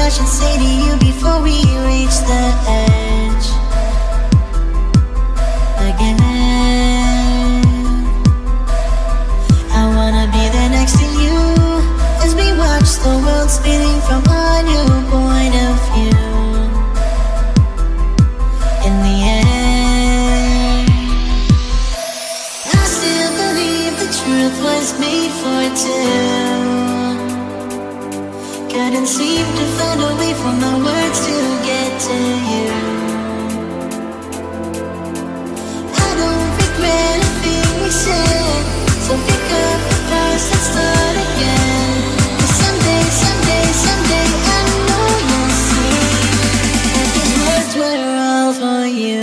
I should say to you before we reach the edge again. I wanna be there next to you as we watch the world spinning from a new point of view. In the end, I still believe the truth was made for two. Couldn't seem to find a way for my words to get to you. I don't regret a thing we said, so pick up the past and start again. 'Cause someday, someday, someday I know you'll see that these words were all for you.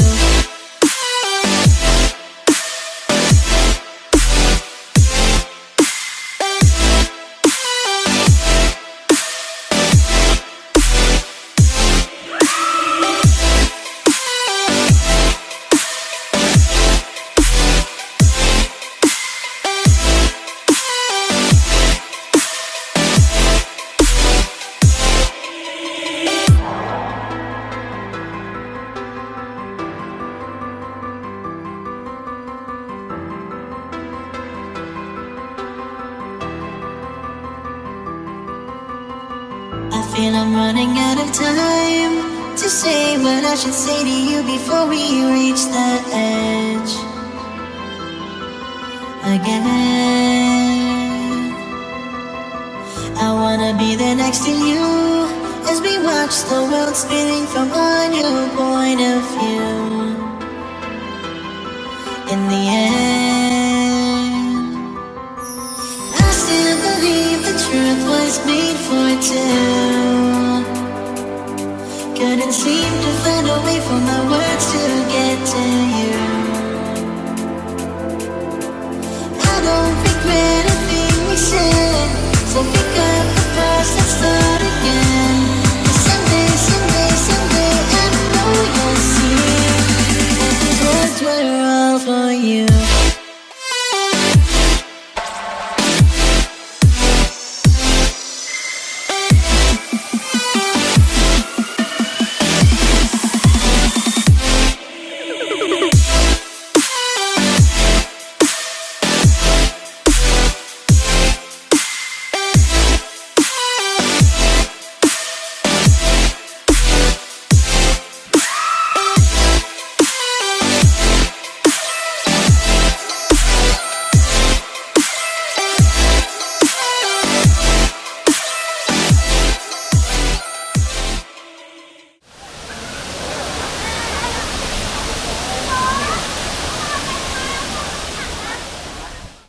I feel I'm running out of time to say what I should say to you before we reach the edge again. I wanna be there next to you as we watch the world spinning from a new point of view. In the end, I still believe the truth was made for two. Couldn't seem to find a way for my words to get to you. I don't regret a thing we said, so pick up the past and start again.